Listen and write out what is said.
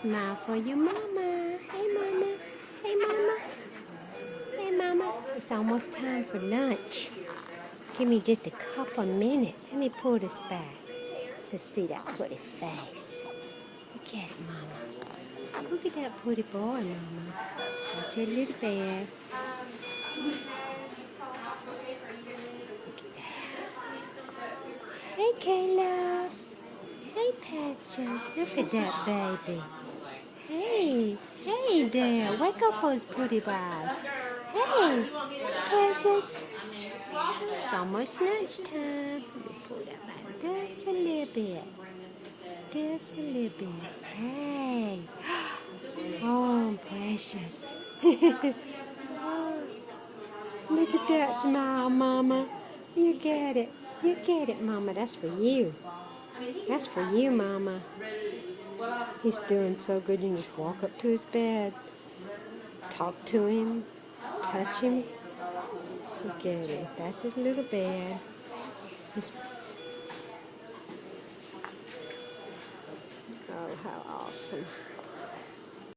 Smile for your mama. Hey, mama. Hey, mama. Hey, mama. It's almost time for lunch. Give me just a couple minutes. Let me pull this back to see that pretty face. Look at it, mama. Look at that pretty boy, mama. That's your little bear. Look at that. Hey, Caleb. Hey, Patches. Look at that baby. Hey, hey there. Wake up those pretty eyes. Hey, Precious. It's almost lunchtime. Let me pull that back just a little bit. Just a little bit. Hey. Oh, Precious. Oh, look at that smile, Mama. You get it. You get it, Mama. That's for you. That's for you, Mama. He's doing so good. You can just walk up to his bed, talk to him, touch him. Look at him. That's his little bed. He's... Oh, how awesome.